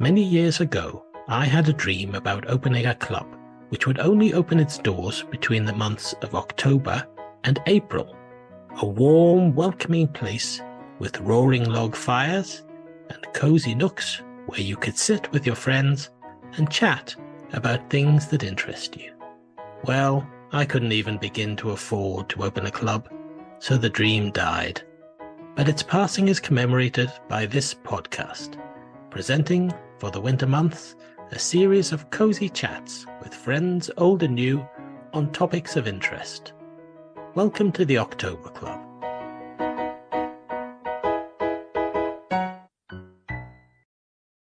Many years ago, I had a dream about opening a club which would only open its doors between the months of October and April. A warm, welcoming place with roaring log fires and cozy nooks where you could sit with your friends and chat about things that interest you. Well, I couldn't even begin to afford to open a club, so the dream died. But its passing is commemorated by this podcast, presenting, for the winter months, a series of cozy chats with friends old and new on topics of interest. Welcome to the October Club.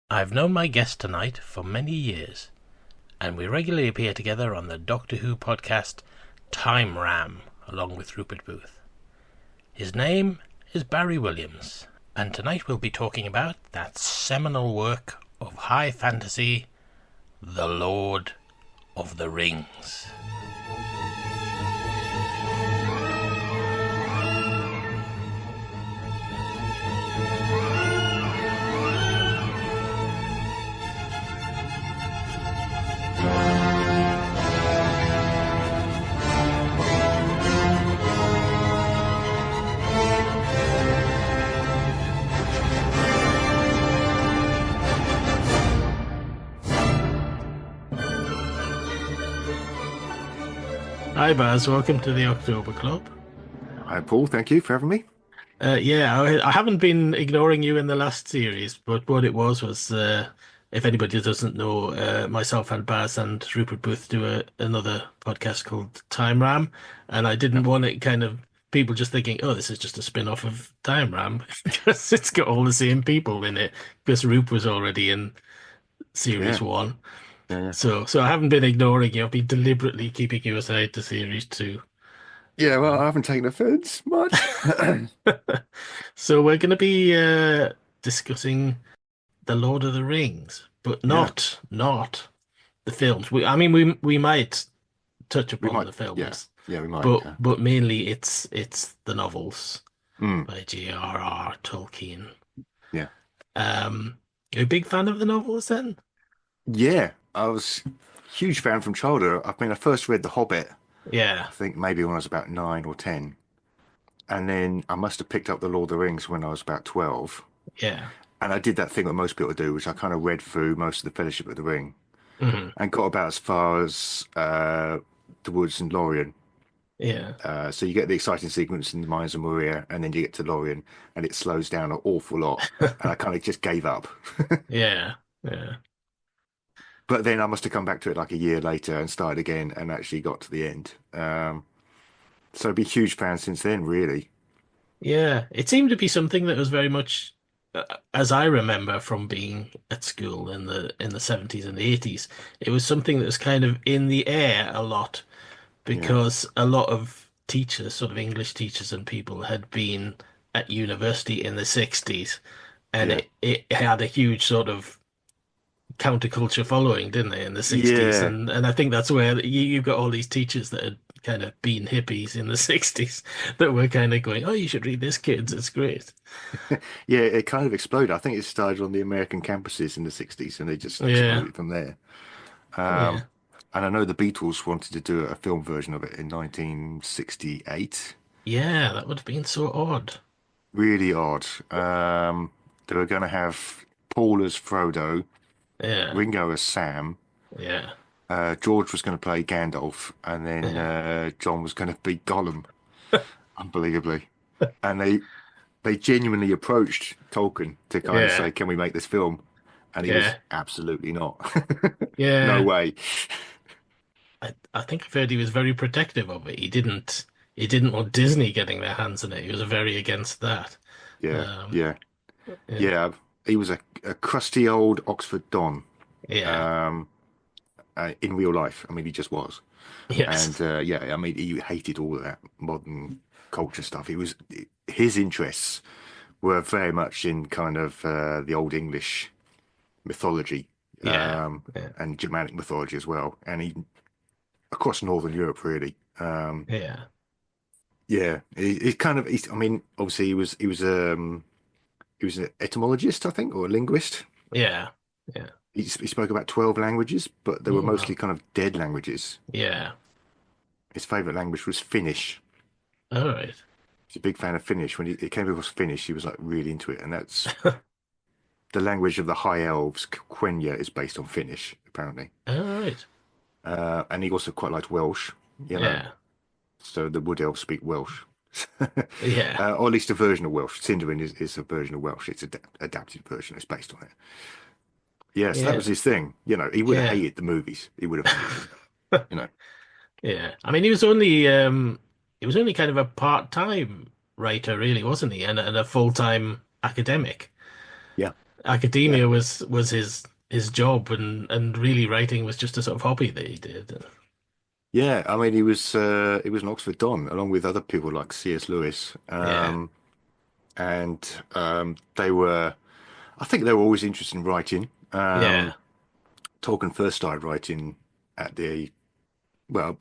I've known my guest tonight for many years, and we regularly appear together on the Doctor Who podcast Time Ram, along with Rupert Booth. His name is Barry Williams, and tonight we'll be talking about that seminal work of high fantasy, The Lord of the Rings. Hi Baz, welcome to the October Club. Hi, Paul. Thank you for having me. I haven't been ignoring you in the last series, but what it was, if anybody doesn't know, myself and Baz and Rupert Booth do another podcast called Time Ram, and I didn't Yep. want it kind of people just thinking, oh, this is just a spin-off of Time Ram, because it's got all the same people in it, because Rup was already in series Yeah. one. Yeah. So I haven't been ignoring you. I've been deliberately keeping you aside to series two. Yeah. Well, I haven't taken offense much. So we're going to be discussing The Lord of the Rings, but Yeah. not the films. We might touch We upon might. the Yeah. films, Yeah. We might. but mainly it's the novels Mm, by J.R.R. Tolkien. yeah. You a big fan of the novels then? Yeah. I was a huge fan from childhood. I first read The Hobbit, Yeah, I think maybe when I was about 9 or 10. And then I must have picked up The Lord of the Rings when I was about 12. yeah, And I did that thing that most people do, which I kind of read through most of the Fellowship of the Ring hmm and got about as far as the woods and Lorien. yeah, So you get the exciting sequence in the Mines of Moria, and then you get to Lorien, and it slows down an awful lot. And I kind of just gave up. yeah, yeah. But then I must have come back to it like a year later and started again and actually got to the end. So I've been a huge fan since then, really. Yeah, it seemed to be something that was very much, as I remember from being at school in the 70s and the 80s, it was something that was kind of in the air a lot Yeah, because a lot of teachers, sort of English teachers and people, had been at university in the 60s, and yeah, it had a huge sort of counterculture following, didn't they, in the 60s? yeah, And I think that's where you've got all these teachers that had kind of been hippies in the 60s that were kind of going, oh, you should read this, kids. It's great. yeah. It kind of exploded. I think it started on the American campuses in the 60s and they just Yeah. exploded from there. Yeah. And I know the Beatles wanted to do a film version of it in 1968. Yeah, that would have been so odd. Really odd. They were going to have Paul as Frodo, Yeah. Ringo as Sam. Yeah. George was going to play Gandalf, and then Yeah. John was going to be Gollum, unbelievably. And they genuinely approached Tolkien to kind of Yeah. say, "Can we make this film?" And he was Yeah. absolutely not. No Yeah. way. I think I've heard he was very protective of it. He didn't want Disney getting their hands on it. He was very against that. Yeah, Um, yeah, yeah. yeah. He was a crusty old Oxford Don Yeah. um, in real life. I mean, he just was. And Yes. yeah, I mean, he hated all of that modern culture stuff. His interests were very much in kind of the old English mythology Yeah. Yeah. and Germanic mythology as well, and he across Northern Europe really. Yeah. Yeah, he kind of. I mean, obviously he was an etymologist, I think, or a linguist. Yeah. Yeah. He spoke about 12 languages, but they were Oh, mostly wow. kind of dead languages. Yeah. His favorite language was Finnish. All right. He's a big fan of Finnish. When he came across Finnish, he was like really into it. And that's the language of the High Elves. Quenya is based on Finnish, apparently. All right. And he also quite liked Welsh, you know. Yeah. So the Wood Elves speak Welsh. Yeah. Or at least a version of Welsh. Sindarin is a version of Welsh. It's an adapted version. It's based on it. Yes, that Yeah. was his thing. You know, he would have Yeah. hated the movies. He would have hated them. You know. Yeah. I mean, he was only kind of a part-time writer, really, wasn't he? And a full-time academic. Yeah, yeah, Academia was his job, and really writing was just a sort of hobby that he did. yeah. I mean, he was an Oxford Don along with other people like C.S. Lewis. Yeah. And they were, I think they were always interested in writing. Yeah. Tolkien first started writing at the, well,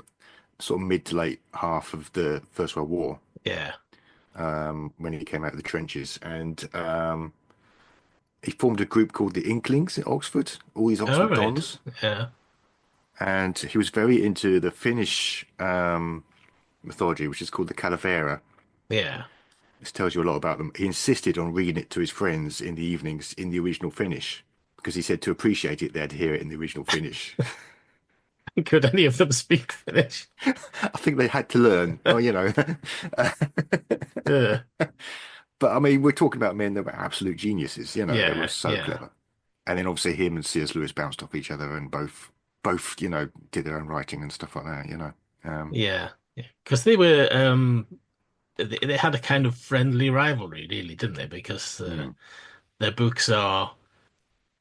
sort of mid to late half of the First World War, Yeah. when he came out of the trenches. And he formed a group called the Inklings at Oxford, all these All Oxford right. Dons. Yeah. And he was very into the Finnish mythology, which is called the Calavera. Yeah. This tells you a lot about them. He insisted on reading it to his friends in the evenings in the original Finnish because he said to appreciate it, they had to hear it in the original Finnish. Could any of them speak Finnish? I think they had to learn, oh, you know. Uh, But I mean, we're talking about men that were absolute geniuses, you know, they were yeah. so Yeah. clever. And then obviously him and C.S. Lewis bounced off each other and both, you know, did their own writing and stuff like that, you know. Yeah. Yeah. Because they were they had a kind of friendly rivalry, really, didn't they? Because Hmm. their books are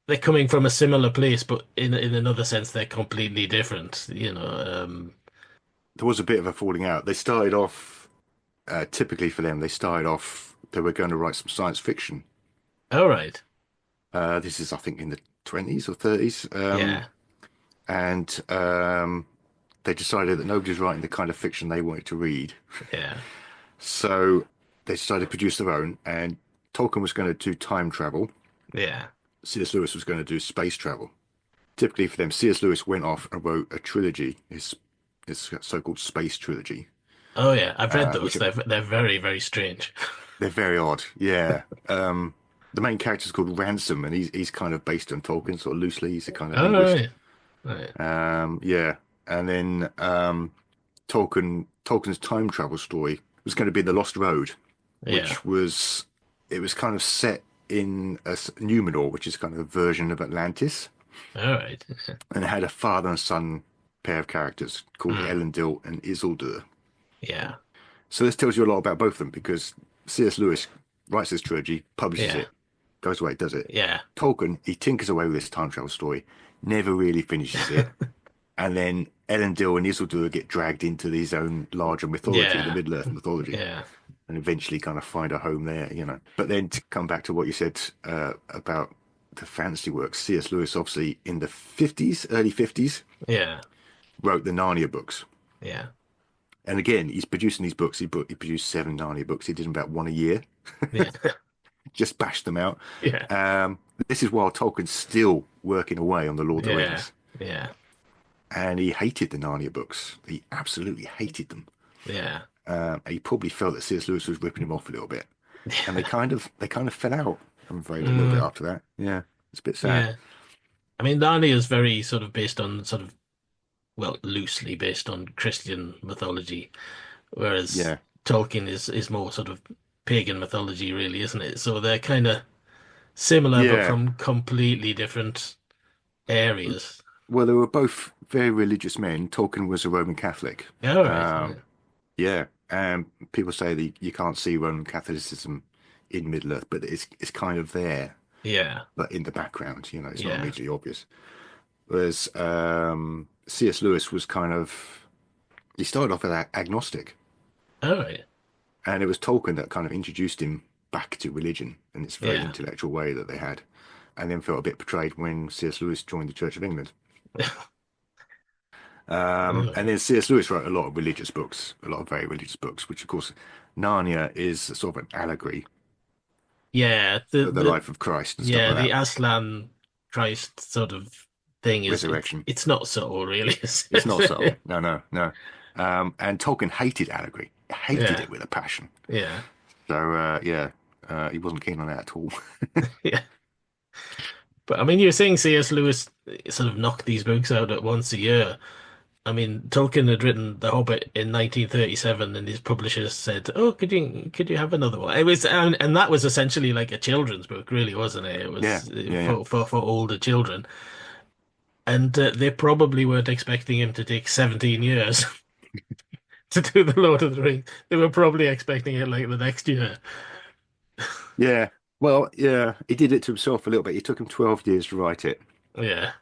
they're coming from a similar place, but in another sense, they're completely different. There was a bit of a falling out. They started off, typically for them, they were going to write some science fiction. All right. This is, I think, in the 20s or 30s. Yeah. And they decided that nobody was writing the kind of fiction they wanted to read. Yeah. So they decided to produce their own. And Tolkien was going to do time travel. Yeah. C.S. Lewis was going to do space travel. Typically for them, C.S. Lewis went off and wrote a trilogy, his so-called space trilogy, Oh yeah. I've read those. which They're very, very strange. they're very odd. Yeah. The main character is called Ransom, and he's kind of based on Tolkien, sort of loosely. He's a kind of All linguist. right. Right. Yeah. And then Tolkien's time travel story was going to be The Lost Road, Yeah. which was it was kind of set in Numenor, which is kind of a version of Atlantis, All right. and it had a father and son pair of characters called Mm. Elendil and Isildur. Yeah. So this tells you a lot about both of them because C.S. Lewis writes this trilogy, publishes Yeah. it, goes away, does it. Yeah. Tolkien, he tinkers away with this time travel story, never really finishes it, and then Elendil and Isildur get dragged into his own larger mythology, the Yeah. Middle-earth mythology, Yeah. and eventually kind of find a home there, you know. But then to come back to what you said about the fantasy works, C.S. Lewis obviously in the 50s, early 50s, Yeah. wrote the Narnia books. Yeah. And again, he's producing these books. He produced seven Narnia books. He did about one a year, Yeah. just bashed them out. Yeah. Um, this is while Tolkien's still working away on the Lord of the Yeah. Rings. Yeah. And he hated the Narnia books. He absolutely hated them. Yeah. He probably felt that C.S. Lewis was ripping him off a little bit. And they kind of fell out, I'm afraid, a little bit Mm, after that. Yeah, it's a bit sad. yeah. I mean, Narnia is very sort of based on sort of, well, loosely based on Christian mythology, whereas Yeah, Tolkien is more sort of pagan mythology, really, isn't it? So they're kind of similar, but yeah. from completely different areas. Well, they were both very religious men. Tolkien was a Roman Catholic. All right. Um, yeah, and people say that you can't see Roman Catholicism in Middle Earth, but it's kind of there, Yeah. but in the background. You know, it's not Yeah. immediately obvious. Whereas C.S. Lewis was kind of he started off as agnostic, All right. and it was Tolkien that kind of introduced him back to religion in this very Yeah. intellectual way that they had, and then felt a bit betrayed when C.S. Lewis joined the Church of England. All And right. then C.S. Lewis wrote a lot of religious books, a lot of very religious books, which of course Narnia is sort of an allegory Yeah. for the life of Christ and stuff Yeah, like the that. Aslan Christ sort of thing is Resurrection. it's not subtle, really, is It's not subtle. it? No, no, no. And Tolkien hated allegory. Hated Yeah, it with a passion. yeah, So yeah, he wasn't keen on that at all. yeah. But I mean, you're saying C.S. Lewis sort of knocked these books out at once a year. I mean, Tolkien had written The Hobbit in 1937, and his publishers said, "Oh, could you have another one?" It was, and that was essentially like a children's book, really, wasn't it? It Yeah, was yeah, yeah. for older children, and they probably weren't expecting him to take 17 years to do The Lord of the Rings. They were probably expecting it like the next year. Yeah. Well, yeah, he did it to himself a little bit. It took him 12 years to write it, Yeah,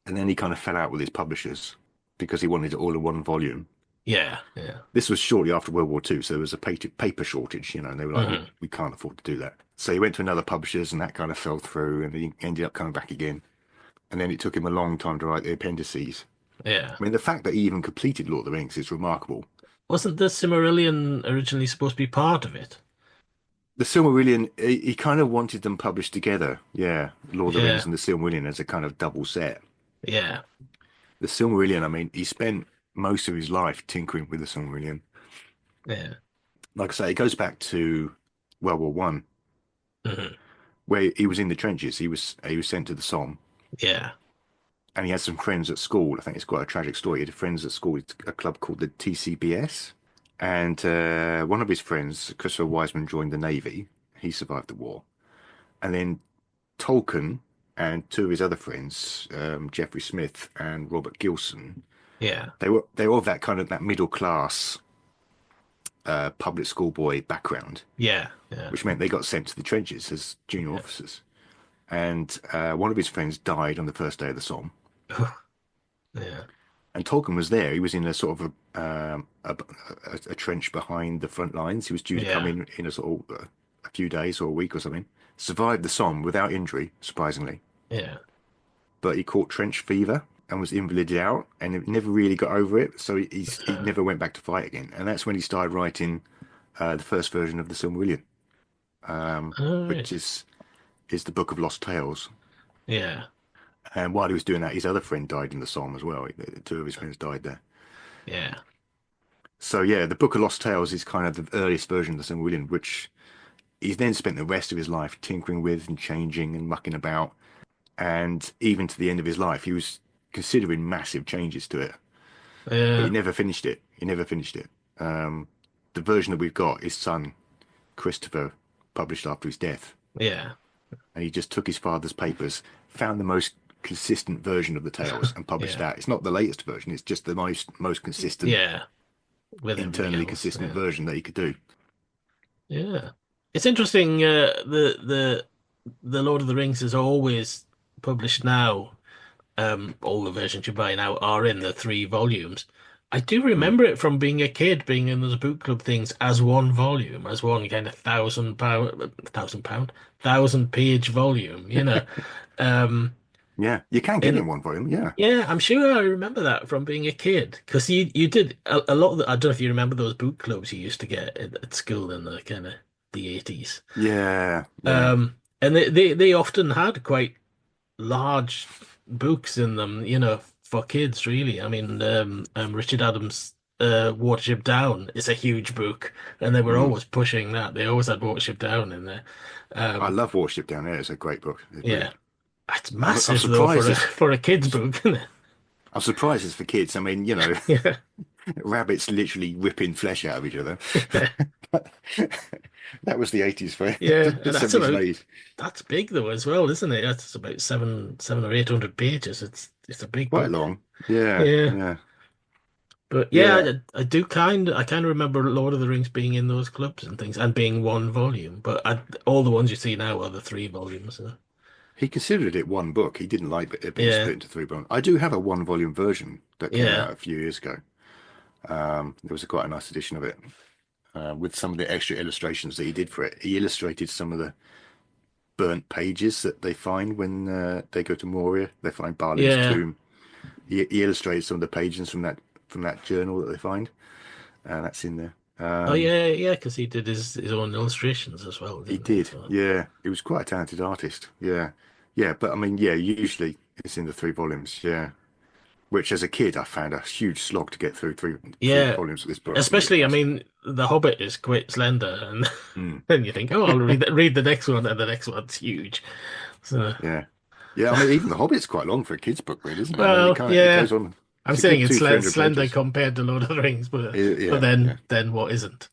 and then he kind of fell out with his publishers because he wanted it all in one volume. yeah, yeah. This was shortly after World War II, so there was a paper shortage, and they were like, Hmm. we can't afford to do that. So he went to another publishers, and that kind of fell through, and he ended up coming back again. And then it took him a long time to write the appendices. Yeah. I mean, the fact that he even completed Lord of the Rings is remarkable. Wasn't the Silmarillion originally supposed to be part of it? The Silmarillion, he kind of wanted them published together. Yeah, Lord of the Rings Yeah, and the Silmarillion as a kind of double set. yeah, The Silmarillion, I mean, he spent most of his life tinkering with the Silmarillion. yeah. Like I say, it goes back to World War One, Hmm. where he was in the trenches. He was sent to the Somme, Yeah, and he had some friends at school. I think it's quite a tragic story. He had friends at school, a club called the TCBS, and one of his friends, Christopher Wiseman, joined the Navy. He survived the war, and then Tolkien and two of his other friends, Geoffrey Smith and Robert Gilson, yeah, they were of that kind of that middle class public school boy background, yeah, yeah. which meant they got sent to the trenches as junior officers. And one of his friends died on the first day of the Somme. Yeah, And Tolkien was there. He was in a sort of a trench behind the front lines. He was due to come yeah, in a sort of a few days or a week or something. Survived the Somme without injury, surprisingly. yeah. But he caught trench fever and was invalided out and never really got over it. So he never went back to fight again. And that's when he started writing the first version of the Silmarillion, All which right. is the Book of Lost Tales. Yeah, And while he was doing that, his other friend died in the Somme as well. Two of his friends died there. yeah, So yeah, the Book of Lost Tales is kind of the earliest version of the Silmarillion, which he then spent the rest of his life tinkering with and changing and mucking about. And even to the end of his life, he was considering massive changes to it, but he yeah, never finished it. He never finished it. The version that we've got, his son Christopher published after his death, yeah, and he just took his father's papers, found the most consistent version of the tales, and published yeah, that. It's not the latest version; it's just the most consistent, yeah. With everything internally else. consistent Yeah, version that he could do. yeah. It's interesting. The Lord of the Rings is always published now. All the versions you buy now are in the three volumes. I do Mm. remember it from being a kid, being in those book club things as one volume, as one kind of £1,000, 1,000 page volume, you know. Um, Yeah, you can get it and in one volume. Yeah, yeah, I'm sure I remember that from being a kid because you did a lot of I don't know if you remember those book clubs you used to get at school in the kind of the 80s. yeah, yeah. And they often had quite large books in them, you know, for kids, really. I mean, Richard Adams' Watership Down is a huge book, and they were Mm. always pushing that. They always had Watership Down in there. I Um, love Warship Down There. It's a great book. It's yeah, brilliant. it's I'm massive though surprised for a it's for a kid's book, isn't I'm surprised it's for kids. I mean, it? rabbits literally ripping flesh out of each other. Yeah, That was the 80s for yeah, the and 70s and 80s. that's big though as well, isn't it? That's about seven or 800 pages. It's a big Quite book. long. Yeah, Yeah. yeah, But yeah, yeah. I kind of remember Lord of the Rings being in those clubs and things and being one volume. But all the ones you see now are the three volumes. So. He considered it one book. He didn't like it being Yeah, split into three books. I do have a one volume version that came yeah, out a few years ago. There was quite a nice edition of it with some of the extra illustrations that he did for it. He illustrated some of the burnt pages that they find when they go to Moria. They find Balin's yeah. tomb. He illustrated some of the pages from that journal that they find. That's in there. Oh yeah, yeah. Because he did his own illustrations as well, He didn't he? did. So Yeah, he was quite a talented artist. Yeah. Yeah, but I mean, yeah, usually it's in the three volumes. Yeah, which as a kid I found a huge slog to get through three Yeah, volumes of this book. I mean, it's especially, I massive. mean, The Hobbit is quite slender, and Mm, then you think, oh, I'll read the next one, and the next one's huge. So, yeah, yeah. I mean, even The Hobbit's quite long for a kid's book, really, isn't it? I mean, well, it yeah, goes on. I'm It's a saying good it's 300 slender pages. compared to Lord of the Rings, but Yeah, yeah. then what isn't?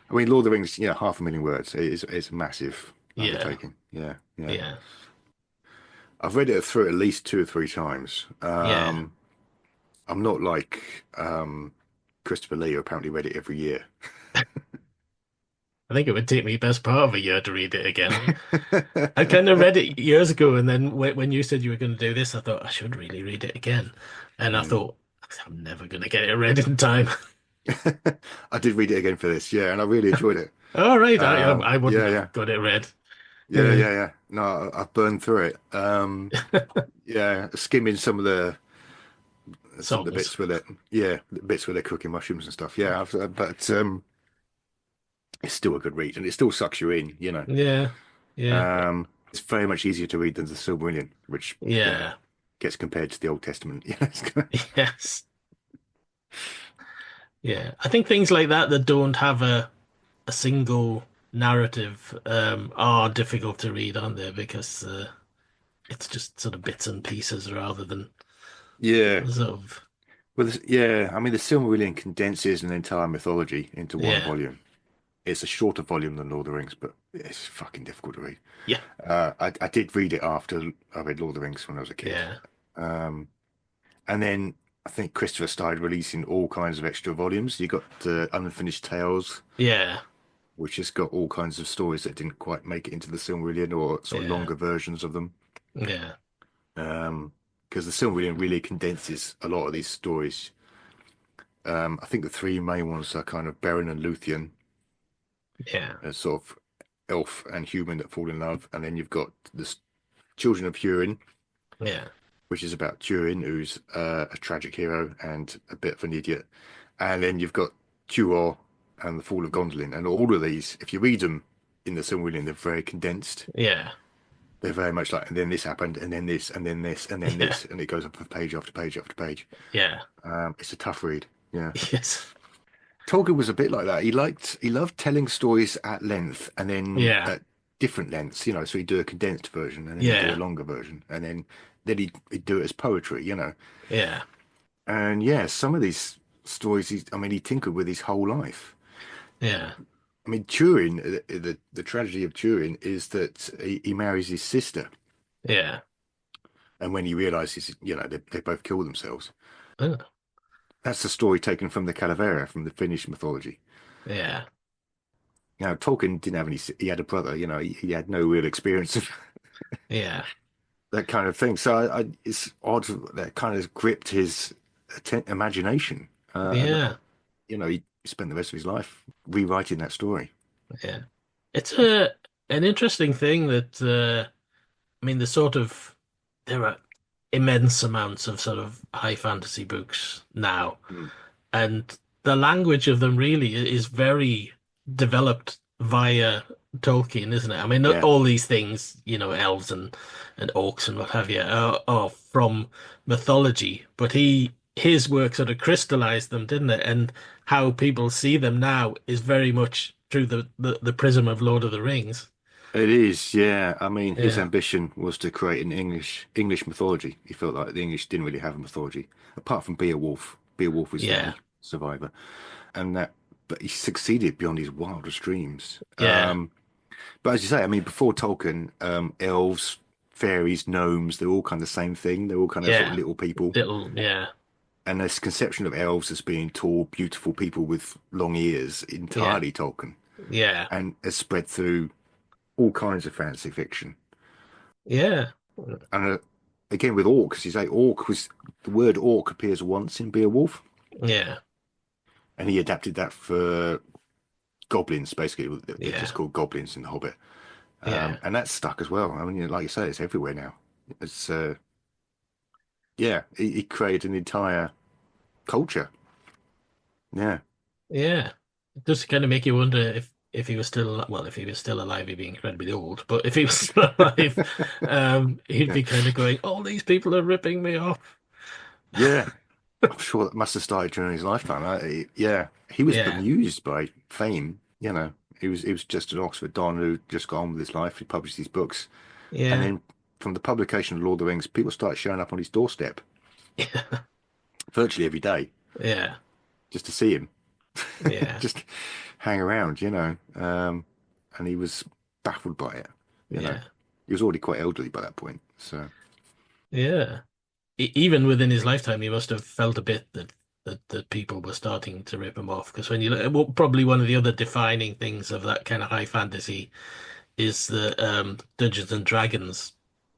I mean, Lord of the Rings, yeah, 500,000 words. It's a massive Yeah, undertaking. Yeah, yeah. yeah, I've read it through at least two or three times. yeah. I'm not like Christopher Lee, who apparently read it every year. I think it would take me best part of a year to read it again. I kind of read it years ago, and then when you said you were going to do this, I thought I should really read it again. And I Mm. thought I'm never going to get it read in time. I did read it again for this, yeah, and I really enjoyed it. All right, I wouldn't Yeah, have yeah, got it read. yeah, yeah, yeah. No, I've burned through it. Yeah, skimming some of the Songs. bits with it. Yeah, the bits where they're cooking mushrooms and stuff. Yeah, but it's still a good read, and it still sucks you in. Yeah, yeah, It's very much easier to read than the Silmarillion, which yeah. gets compared to the Old Testament. Yes, yeah. I think things like that that don't have a single narrative are difficult to read, aren't they? Because it's just sort of bits and pieces rather than Yeah. sort of Well, yeah. I mean, the Silmarillion condenses an entire mythology into one yeah, volume. It's a shorter volume than Lord of the Rings, but it's fucking difficult to read. yeah, I did read it after I read Lord of the Rings when I was a kid. yeah, Um, and then I think Christopher started releasing all kinds of extra volumes. You got Unfinished Tales, yeah, which has got all kinds of stories that didn't quite make it into the Silmarillion or sort of yeah, longer versions of them. yeah, Because the Silmarillion really condenses a lot of these stories. I think the three main ones are kind of Beren and Luthien, yeah, sort of elf and human that fall in love, and then you've got the Children of Hurin, yeah, which is about Turin, who's a tragic hero and a bit of an idiot, and then you've got Tuor and the Fall of Gondolin, and all of these, if you read them in the Silmarillion, they're very condensed. yeah, They're very much like, and then this happened, and then this, and then this, and then yeah, this, and it goes up for page after page after page. yeah. It's a tough read. Yeah. Yes, Tolkien was a bit like that. He loved telling stories at length and then yeah, at different lengths, So he'd do a condensed version and then he'd do a yeah, longer version and then he'd do it as poetry. yeah, And yeah, some of these stories, I mean, he tinkered with his whole life. yeah, I mean, Turin, the tragedy of Turin is that he marries his sister, yeah. and when he realizes, they both kill themselves. Oh, That's the story taken from the Calavera, from the Finnish mythology. yeah, Now, Tolkien didn't have any, he had a brother, he had no real experience of yeah, that kind of thing. So it's odd that kind of gripped his imagination. And, yeah, he spent the rest of his life rewriting that story. yeah. It's a an interesting thing that I mean, there are immense amounts of sort of high fantasy books now, Mm. and the language of them really is very developed via Tolkien, isn't it? I mean, Yeah, all these things, elves and orcs and what have you, are from mythology, but his work sort of crystallized them, didn't it? And how people see them now is very much through the prism of Lord of the Rings. it is. Yeah. I mean, his Yeah, ambition was to create an English mythology. He felt like the English didn't really have a mythology, apart from Beowulf. Beowulf was the yeah, only survivor. And but he succeeded beyond his wildest dreams. yeah, But as you say, I mean, before Tolkien, elves, fairies, gnomes, they're all kind of the same thing. They're all kind of sort of yeah. little people. Yeah, And this conception of elves as being tall, beautiful people with long ears, yeah, entirely Tolkien, yeah, and has spread through all kinds of fantasy fiction. yeah, And again, with orcs, you say the word orc appears once in Beowulf, yeah, and he adapted that for goblins, basically. They're just yeah, called goblins in The Hobbit. yeah, And that's stuck as well. I mean, like you say, it's everywhere now. It's, yeah, he created an entire culture. Yeah. yeah. It does kind of make you wonder if if he was still well, if he was still alive, he'd be incredibly old. But if he was still alive, he'd Yeah, be kind of going, "All these people are ripping me off." yeah. I'm sure that must have started during his lifetime. Yeah, he was Yeah, bemused by fame. He was just an Oxford Don who just got on with his life. He published these books, and yeah, then from the publication of Lord of the Rings, people started showing up on his doorstep virtually every day yeah, just to see him, yeah, just hang around. And he was baffled by it. You know, yeah, he was already quite elderly by that point. So, yeah. Even within his lifetime, he must have felt a bit that people were starting to rip him off. Because when you look, well, probably one of the other defining things of that kind of high fantasy is the Dungeons and Dragons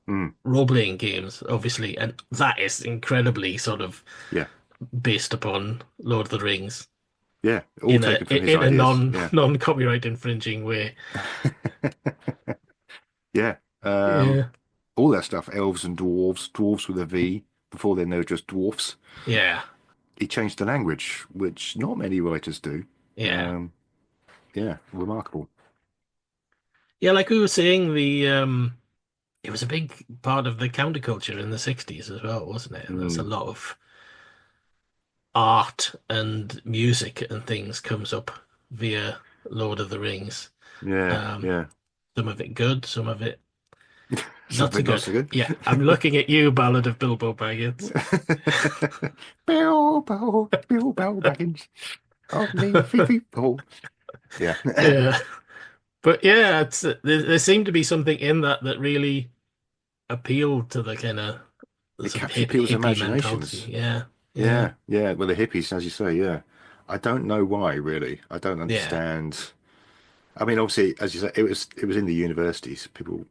mm, role-playing games, obviously, and that is incredibly sort of yeah, based upon Lord of the Rings yeah, all taken from his in a ideas. Yeah. non-copyright infringing way. Yeah. Yeah, All that stuff, elves and dwarves with a V. Before then, they were just dwarfs. yeah, He changed the language, which not many writers do. yeah, Um, yeah, remarkable. yeah. Like we were saying, the it was a big part of the counterculture in the 60s as well, wasn't it? And there's a Mm, lot of art and music and things comes up via Lord of the Rings. yeah, Um, yeah. some of it good, some of it not so Something not good. so good. Yeah, I'm looking at you, Ballad of Bilbo Baggins. Bilbo Baggins, only three people. Yeah. Yeah, but yeah, there seemed to be something in that that really appealed to the kind of the It sort of captured people's hippie mentality. imaginations. Yeah, yeah, Yeah, yeah. Well, the hippies, as you say, yeah. I don't know why, really. I don't yeah, understand. I mean, obviously, as you say, it was in the universities. People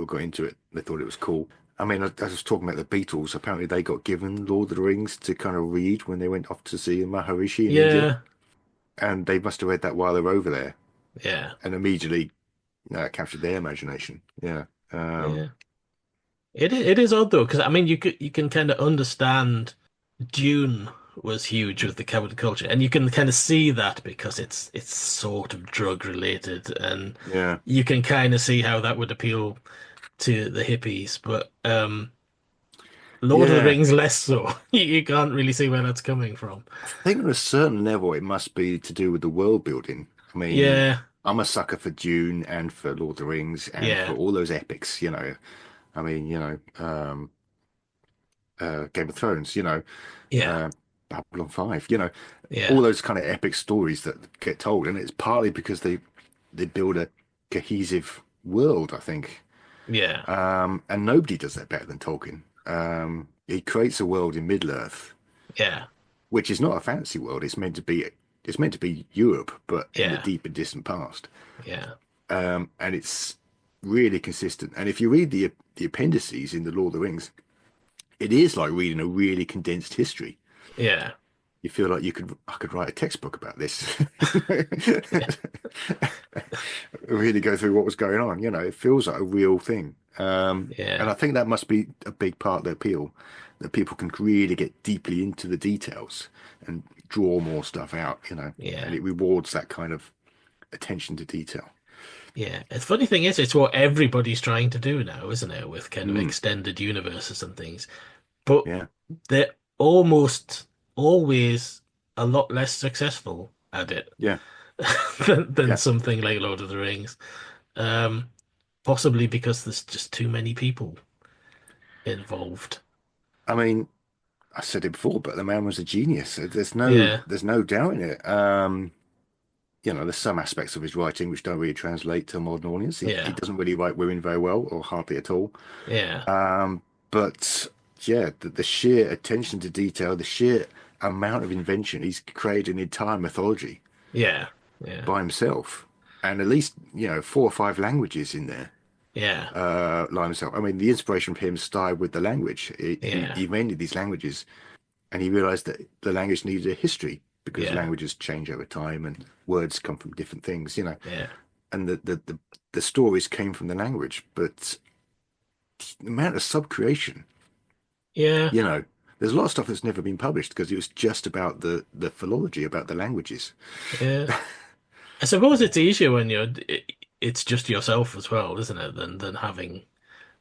got into it. They thought it was cool. I mean, I was talking about the Beatles. Apparently, they got given Lord of the Rings to kind of read when they went off to see Maharishi in India, yeah, and they must have read that while they were over there, yeah, and immediately it captured their imagination. Yeah, yeah. It is odd though, because I mean, you can kind of understand Dune was huge with the cowboy culture, and you can kind of see that because it's sort of drug related, and yeah, you can kind of see how that would appeal to the hippies. But Lord of the yeah. Rings less so. You can't really see where that's coming from. I think on a certain level, it must be to do with the world building. I mean, Yeah, I'm a sucker for Dune and for Lord of the Rings and for yeah, all those epics. I mean, Game of Thrones. yeah, uh, Babylon 5, all yeah, those kind of epic stories that get told. And it's partly because they build a cohesive world, I think. yeah, And nobody does that better than Tolkien. He creates a world in Middle-earth, yeah, which is not a fantasy world. It's meant to be Europe, but in the yeah, deep and distant past. yeah, And it's really consistent. And if you read the appendices in the Lord of the Rings, it is like reading a really condensed history. yeah, You feel like I could write a textbook about this. yeah, Really go through what was going on. It feels like a real thing. And yeah, I think that must be a big part of the appeal, that people can really get deeply into the details and draw more stuff out, and yeah. it rewards that kind of attention to detail. Yeah, the funny thing is, it's what everybody's trying to do now, isn't it? With kind of Mm, extended universes and things. But yeah, they're almost always a lot less successful at it yeah, than yeah. something like Lord of the Rings. Um, Possibly because there's just too many people involved. I mean, I said it before, but the man was a genius. There's no, Yeah, there's no doubt in it. There's some aspects of his writing which don't really translate to a modern audience. He yeah, doesn't really write women very well, or hardly at all. yeah, But yeah, the sheer attention to detail, the sheer amount of invention, he's created an entire mythology yeah, yeah, by himself, and at least 4 or 5 languages in there. yeah, Like himself. I mean, the inspiration for him started with the language. He yeah, invented these languages, and he realized that the language needed a history because yeah, languages change over time and words come from different things. yeah, And the stories came from the language, but the amount of sub-creation, yeah, you know, there's a lot of stuff that's never been published because it was just about the philology, about the languages. yeah. I suppose it's easier when it's just yourself as well, isn't it? Than having,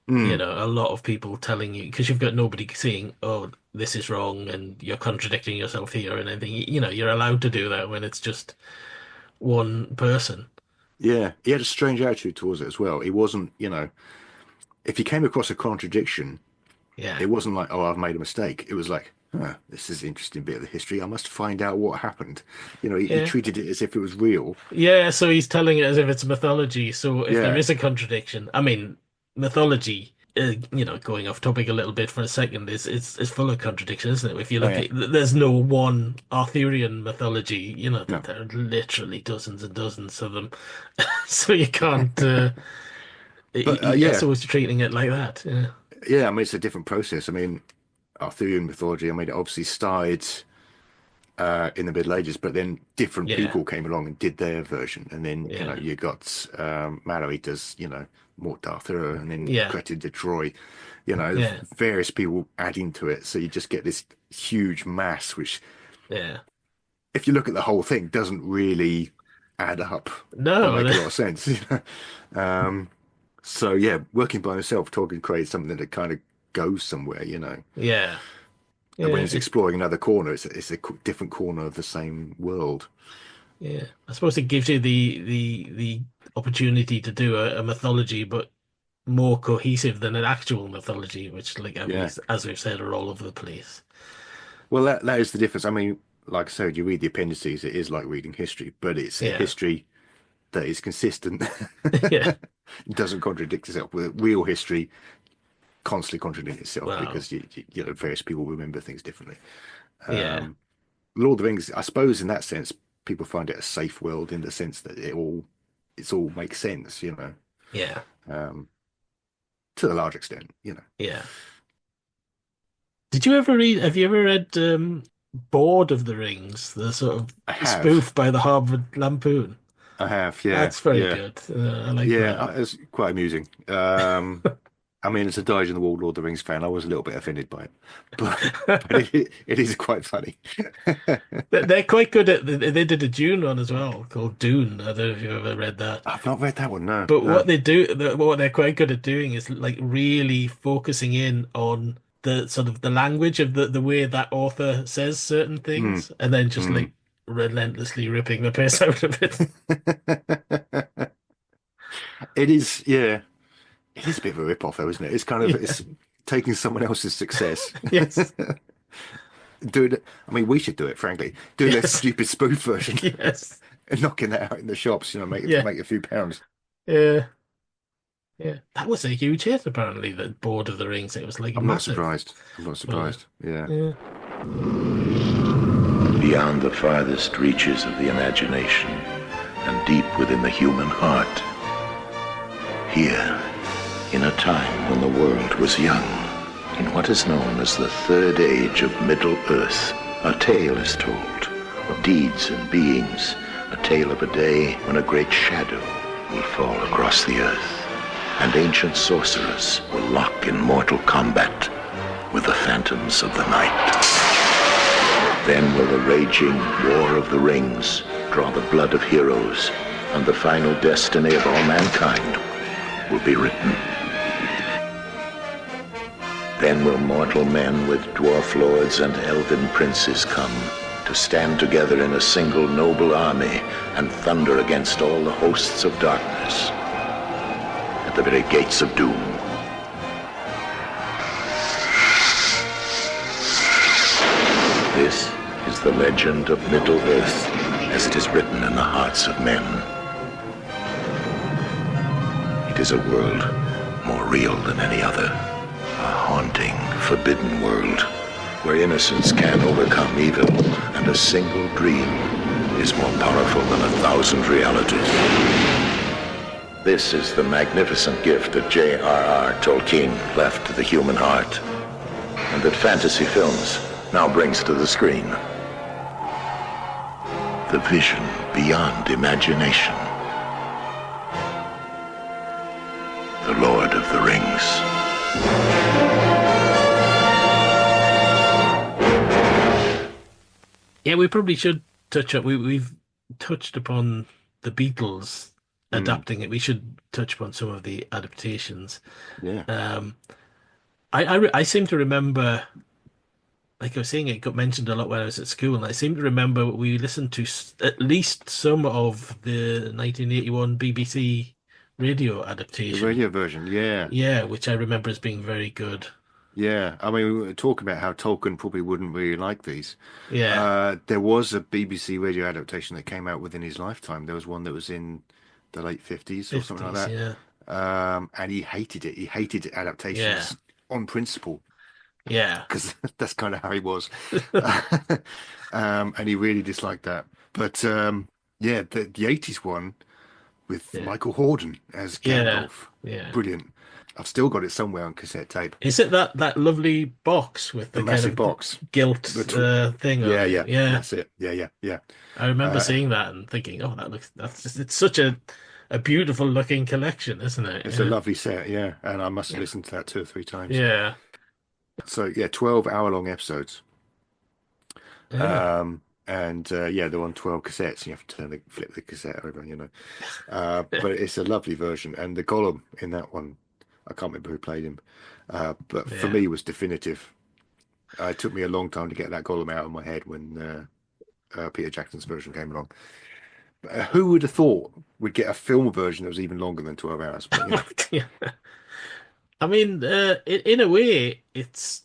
Mm, a lot of people telling you because you've got nobody saying, "Oh, this is wrong," and you're contradicting yourself here and anything. You're allowed to do that when it's just one person. yeah, he had a strange attitude towards it as well. He wasn't, if he came across a contradiction, Yeah, it wasn't like, oh, I've made a mistake. It was like, this is an interesting bit of the history. I must find out what happened. He yeah, treated it as if it was real. yeah. So he's telling it as if it's mythology. So if there Yeah. is a contradiction, I mean, mythology. Going off topic a little bit for a second, is full of contradiction, isn't it? If you Oh, look yeah. at, there's no one Arthurian mythology, No. there are literally dozens and dozens of them. So you can't, But I yeah, suppose you're treating it like that. Yeah. yeah. I mean, it's a different process. I mean, Arthurian mythology. I mean, it obviously started in the Middle Ages, but then different Yeah. people came along and did their version, and then Yeah. you got Mallory does Morte d'Arthur, and then Yeah. Cretin de Troyes. Yeah. Various people adding to it, so you just get this huge mass, which, Yeah. if you look at the whole thing, doesn't really add up or make No. a lot of sense. Um, so yeah, working by himself, Tolkien creates something that kind of goes somewhere. Yeah. And when Yeah. he's exploring another corner, it's a different corner of the same world. Yeah. I suppose it gives you the opportunity to do a mythology, but more cohesive than an actual mythology, which, like Yeah. as we've said, are all over the place. Well, that is the difference. I mean, like I said, you read the appendices, it is like reading history, but it's a Yeah. history that is consistent. Yeah. It doesn't contradict itself. With real history constantly contradicts itself Wow. because various people remember things differently. Yeah. Um, Lord of the Rings, I suppose, in that sense, people find it a safe world in the sense that it's all makes sense. Yeah. Um, to a large extent. Yeah. Did you ever read, have you ever read Bored of the Rings, the sort of I have, spoof by the Harvard Lampoon? I have, yeah, That's very yeah. good. I like Yeah, that. it's quite amusing. I mean, as a Dyed in the Wall Lord of the Rings fan, I was a little bit offended by it, but it is quite funny. They're quite good at, they did a Dune one as well called Dune. I don't know if you've ever read that. I've not read that one. No, But no. what they do, what they're quite good at doing is like really focusing in on the sort of the language of the way that author says certain Mm, things, and then just mm. like relentlessly ripping the piss out of it. It is, yeah. It is a bit of a rip-off, though, isn't it? It's kind of Yeah. it's taking someone else's success, Yes. doing it. I mean, we should do it, frankly. Do their Yes. stupid spoof version Yes. and knocking that out in the shops. Yeah. Make a few pounds. Yeah. Yeah. That was a huge hit, apparently, that Board of the Rings. It was like I'm not massive. surprised. I'm not But surprised. Yeah. yeah. Beyond the farthest reaches of the imagination and deep within the human heart. Here, in a time when the world was young, in what is known as the Third Age of Middle-earth, a tale is told of deeds and beings, a tale of a day when a great shadow will fall across the earth, and ancient sorcerers will lock in mortal combat with the phantoms of the night. Then will the raging War of the Rings draw the blood of heroes, and the final destiny of all mankind will be written. Then will mortal men with dwarf lords and elven princes come to stand together in a single noble army and thunder against all the hosts of darkness at the very gates of doom. This is the legend of Middle-earth as it is written in the hearts of men. It is a world more real than any other, a haunting, forbidden world where innocence can overcome evil and a single dream is more powerful than 1,000 realities. This is the magnificent gift that J.R.R. Tolkien left to the human heart, and that fantasy films now brings to the screen. The vision beyond imagination. The Lord of the Rings. Yeah, we probably should touch up. We've touched upon the Beatles Mm, adapting it. We should touch upon some of the adaptations. yeah. Um, I seem to remember, like I was saying, it got mentioned a lot when I was at school, and I seem to remember we listened to at least some of the 1981 BBC radio The adaptation. radio version, yeah. Yeah, which I remember as being very good. Yeah. I mean, we were talking about how Tolkien probably wouldn't really like these. Yeah, There was a BBC radio adaptation that came out within his lifetime. There was one that was in the late 50s or something like 50s. that. Yeah, And he hated it. He hated yeah, adaptations on principle yeah, because that's kind of how he was. And he really disliked that. But yeah, the 80s one with yeah, Michael Hordern as yeah, Gandalf, yeah. brilliant. I've still got it somewhere on cassette tape. Is it that lovely box with The the kind massive of box. The gilt tw thing on Yeah, it? yeah, Yeah, that's it. Yeah, yeah, yeah. I remember Uh, seeing that and thinking, oh, that's just, it's such a beautiful looking collection, isn't it? it's a Yeah, lovely set, yeah. And I must have listened to that two or three times. yeah, So yeah, 12-hour long episodes. yeah. And yeah, they're on 12 cassettes. You have to flip the cassette over, you know. But it's a lovely version. And the Gollum in that one, I can't remember who played him. But for Yeah. me was definitive. It took me a long time to get that Gollum out of my head when Peter Jackson's version came along. Who would have thought we'd get a film version that was even longer than 12 hours? But you know, Yeah. I mean, in a way, it's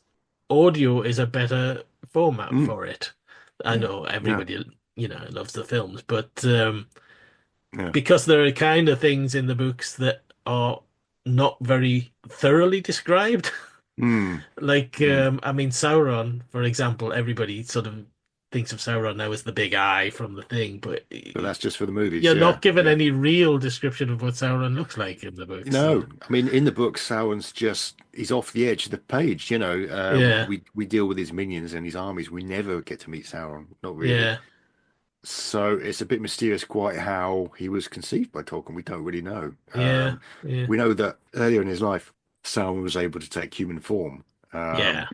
audio is a better format mm, for it. I yeah, know yeah, everybody, loves the films, but yeah, because there are kind of things in the books that are not very thoroughly described. mm, Like, mm. I mean, Sauron, for example, everybody sort of thinks of Sauron now as the big eye from the thing, but But that's just for the movies. you're Yeah, not given yeah. any real description of what Sauron looks like in the books. No, So, I mean in the book, Sauron's just he's off the edge of the page. You know, yeah, we deal with his minions and his armies. We never get to meet Sauron, not really. yeah, So it's a bit mysterious quite how he was conceived by Tolkien. We don't really know. yeah, yeah, We know that earlier in his life, Sauron was able to take human form yeah,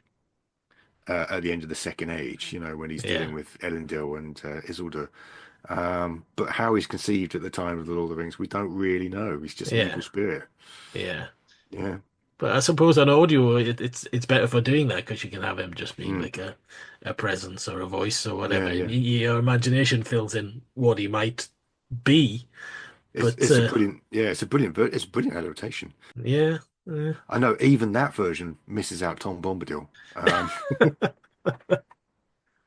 at the end of the Second Age. You know, when he's yeah, dealing with Elendil and Isildur. But how he's conceived at the time of the Lord of the Rings, we don't really know. He's just an yeah, evil spirit. yeah. Yeah. But I suppose on audio, it's better for doing that because you can have him just being Mm. like a presence or a voice or whatever, Yeah, and yeah. your imagination fills in what he might be. It's But it's a brilliant yeah, it's a brilliant adaptation. yeah, yeah. I know even that version misses out Tom Bombadil.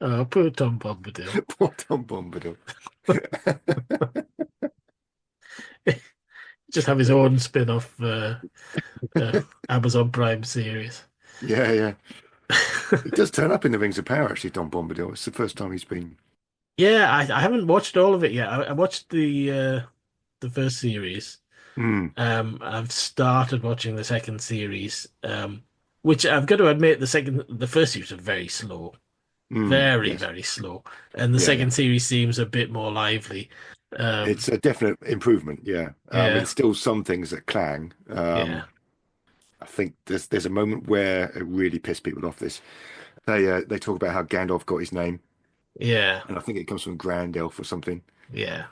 Oh, poor Tom Bombadil. Poor Tom Bombadil. Just have his own spin-off Amazon Prime series. Yeah, yeah. He does turn up in the Rings of Power, actually, Tom Bombadil. It's the first time he's been. Yeah, I haven't watched all of it yet. I watched the first series. Mm, I've started watching the second series, which I've got to admit the first series was very slow, very, yes. very slow, and the Yeah, yeah. second series seems a bit more lively. It's Um, a definite improvement, yeah. I mean, yeah, still some things that clang. yeah, I think there's a moment where it really pissed people off. They talk about how Gandalf got his name, yeah, and I think it comes from Grand Elf or something. yeah,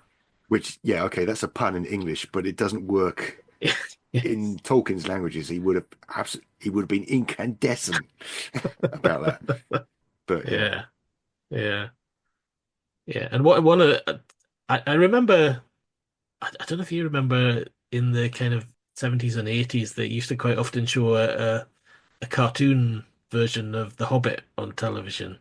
Which, yeah, okay, that's a pun in English, but it doesn't work yes, in Tolkien's languages. He would have been incandescent about that. But yeah, yeah, yeah, yeah. And what one of I remember. I don't know if you remember in the kind of 70s and 80s, they used to quite often show a cartoon version of The Hobbit on television.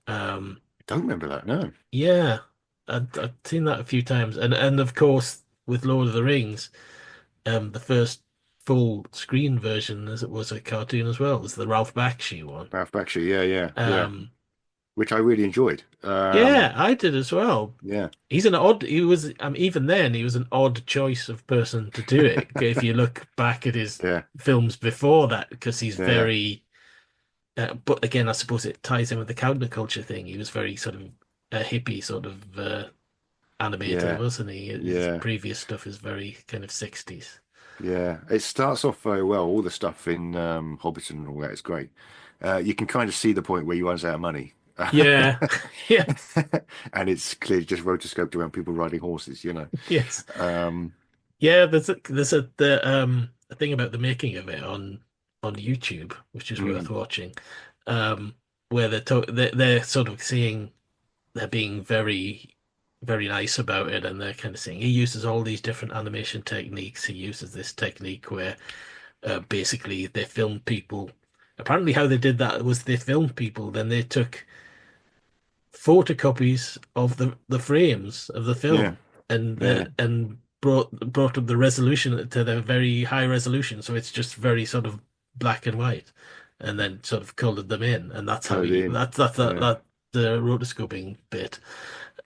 Um, don't remember that. No. yeah, I'd seen that a few times, and of course with Lord of the Rings, the first full screen version, as it was a cartoon as well, was the Ralph Bakshi one. Ralph Bakshi. Yeah, yeah, yeah. Um, Which I really enjoyed. yeah, I did as well. Yeah, He was, even then, he was an odd choice of person to do it. If you look back at his yeah, films before that, because he's yeah, very, but again, I suppose it ties in with the counterculture thing. He was very sort of a hippie sort of animator, yeah, wasn't he? His yeah, previous stuff is very kind of 60s. yeah. It starts off very well. All the stuff in Hobbiton and all that is great. You can kind of see the point where he runs out of money. Yeah. Yeah. And it's clearly just rotoscoped around people riding horses, you know. Yes. Um, Yeah, there's a thing about the making of it on YouTube, which is worth mm, watching, um, where they're sort of seeing they're being very nice about it, and they're kind of saying he uses all these different animation techniques. He uses this technique where basically they filmed people. Apparently, how they did that was they filmed people, then they took photocopies of the frames of the yeah, film yeah, and brought up the resolution to the very high resolution, so it's just very sort of black and white, and then sort of colored them in, and that's how colored you in. Yeah, that the rotoscoping bit.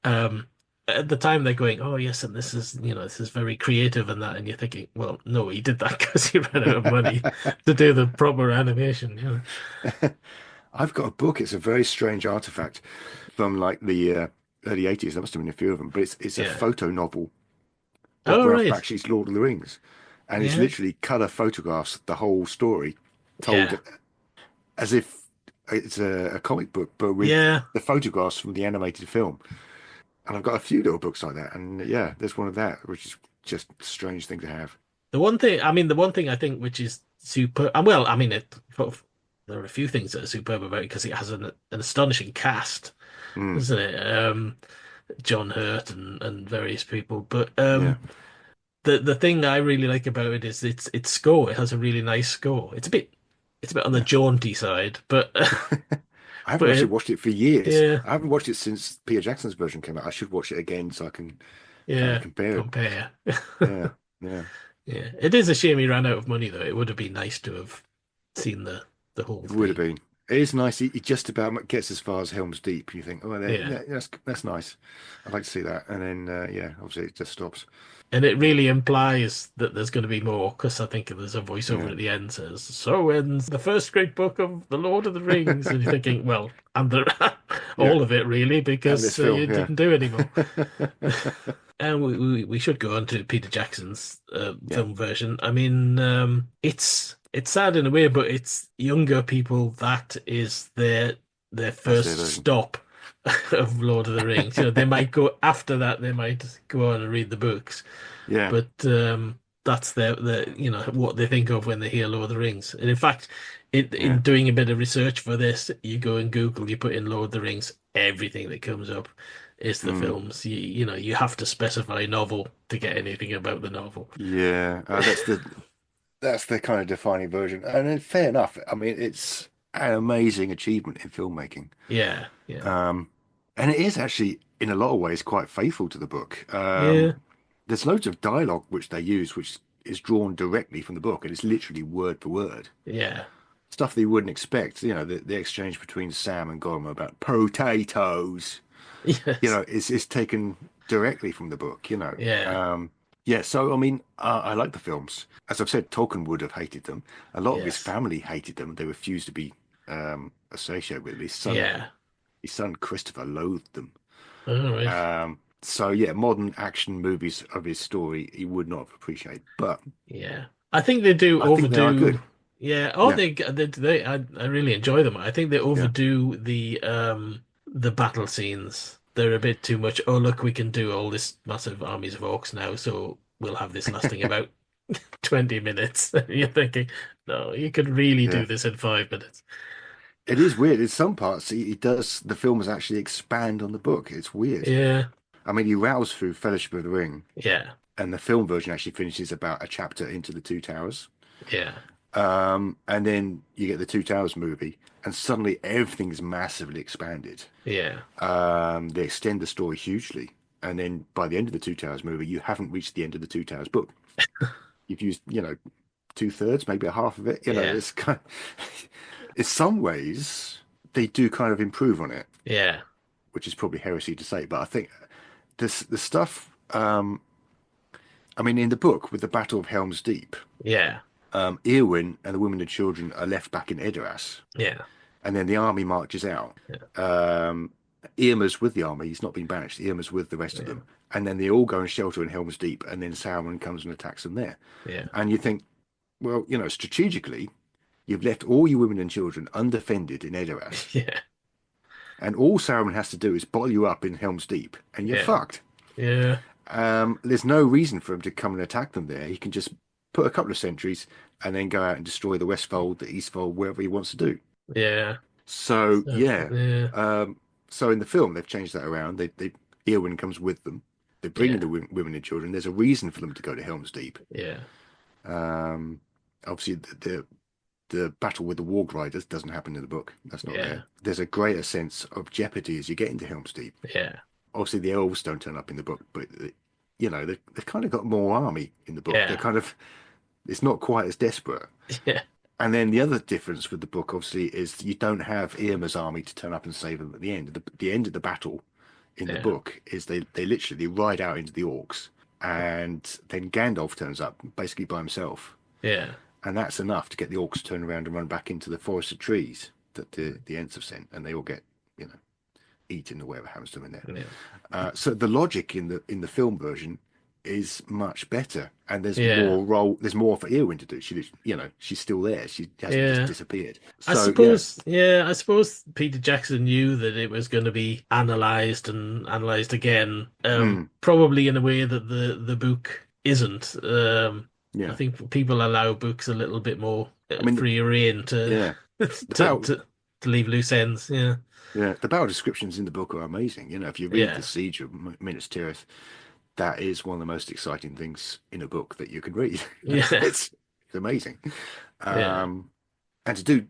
Um, at the time they're going, oh yes, and this is this is very creative and that, and you're thinking, well, no, he did that because he ran out of money to do the proper animation, I've got a book. It's a very strange artifact from like the early 80s. There must have been a few of them, but it's a Yeah. photo novel of Oh Ralph right. Bakshi's Lord of the Rings, and it's Yeah. literally color photographs, the whole story, Yeah. told as if it's a comic book, but with Yeah. the photographs from the animated film. And I've got a few little books like that, and yeah, there's one of that, which is just a strange thing to have. The one thing I think which is super, well, I mean, there are a few things that are superb about it because it has an astonishing cast, Mm, isn't it? John Hurt and various people. But yeah, the thing I really like about it is its score. It has a really nice score. It's a bit on the yeah. jaunty side, but I haven't but actually watched it for years. yeah, I haven't watched it since Peter Jackson's version came out. I should watch it again so I can kind of yeah, compare it. compare. Yeah, yeah. Yeah, it is a shame he ran out of money though. It would have been nice to have seen the whole It would have thing. been. It is nice. He just about gets as far as Helm's Deep. You think, oh, Yeah. yeah, that's nice. I'd like to see that. And then, yeah, obviously it just stops. And it But really implies that there's going to be more, because I think there's a voiceover yeah, at the end says, "So ends the first great book of the Lord of the Rings," and you're thinking, well, and yeah. all of it really, And because this you film, yeah, didn't do anymore. And we should go on to Peter Jackson's yeah, film version. I mean, it's sad in a way, but it's younger people that is their that's their first version. stop of Lord of the Rings. They might go after that, they might go on and read the books, Yeah, but that's their what they think of when they hear Lord of the Rings. And in fact, in yeah, doing a bit of research for this, you go and Google, you put in Lord of the Rings, everything that comes up is the mm, films. You have to specify novel to get anything about the novel. yeah. That's the kind of defining version. And then, fair enough. I mean, it's an amazing achievement in filmmaking. Yeah, yeah, Um, and it is actually, in a lot of ways, quite faithful to the book. yeah, There's loads of dialogue which they use, which is drawn directly from the book, and it's literally word for word. yeah. Stuff that you wouldn't expect. The exchange between Sam and Gollum about potatoes. Yes, It's taken directly from the book. yeah, Yeah. So I mean, I like the films. As I've said, Tolkien would have hated them. A lot of his yes, family hated them. They refused to be associated with them. yeah. His son Christopher loathed them. All right. So yeah, modern action movies of his story he would not have appreciated, but Yeah, I think they do I think they are overdo. good. Yeah. Oh, Yeah, I really enjoy them. I think they yeah, overdo the battle scenes. They're a bit too much. Oh, look, we can do all this massive armies of orcs now, so we'll have this lasting about 20 minutes. You're thinking, no, you could really yeah. do this in 5 minutes. It is weird. In some parts, he does. The films actually expand on the book. It's weird. Yeah, I mean, he rows through Fellowship of the Ring, yeah, and the film version actually finishes about a chapter into the Two Towers. yeah, And then you get the Two Towers movie, and suddenly everything's massively expanded. yeah, They extend the story hugely, and then by the end of the Two Towers movie, you haven't reached the end of the Two Towers book. You've used, two-thirds, maybe a half of it. yeah, It's kind of, in some ways they do kind of improve on it, yeah, which is probably heresy to say, but I think this the stuff. I mean, in the book with the Battle of Helm's Deep, yeah, Eowyn and the women and children are left back in Edoras, yeah, and then the army marches out. Um, Irma's with the army; he's not been banished. Irma's with the rest of yeah, them, and then they all go and shelter in Helm's Deep, and then Sauron comes and attacks them there. yeah, And you think, well, strategically, you've left all your women and children undefended in Edoras. yeah, and all Saruman has to do is bottle you up in Helm's Deep, and you're Yeah. fucked. Yeah. There's no reason for him to come and attack them there. He can just put a couple of sentries and then go out and destroy the Westfold, the Eastfold, wherever he wants to do. Yeah. So So, yeah, yeah. so in the film they've changed that around. Eowyn comes with them. They're bringing Yeah. the women and children. There's a reason for them to go to Helm's Deep. Yeah. Um, obviously the battle with the Warg Riders doesn't happen in the book. That's not Yeah. there. There's a greater sense of jeopardy as you get into Helm's Deep. Yeah. Obviously the elves don't turn up in the book, but they've kind of got more army in the book. They're Yeah. kind of it's not quite as desperate. Yeah. And then the other difference with the book, obviously, is you don't have Irma's army to turn up and save them at the end. The end of the battle in the Yeah. book is they literally ride out into the orcs, and then Gandalf turns up basically by himself, Yeah. and that's enough to get the orcs to turn around and run back into the forest of trees that the Ents have sent, and they all get eaten or whatever happens to them in there. Yeah. So the logic in the film version is much better, and there's Yeah. there's more for Eowyn to do. She's still there. She hasn't Yeah. just disappeared. I So suppose, yeah, I suppose Peter Jackson knew that it was going to be analyzed and analyzed again, probably in a way that the book isn't. I yeah. think people allow books a little bit more I mean, free rein to yeah. The to, battle, to to leave loose ends. Yeah, yeah, the battle descriptions in the book are amazing. If you read yeah, the Siege of Minas Tirith, that is one of the most exciting things in a book that you can read. yeah, It's amazing. yeah, And to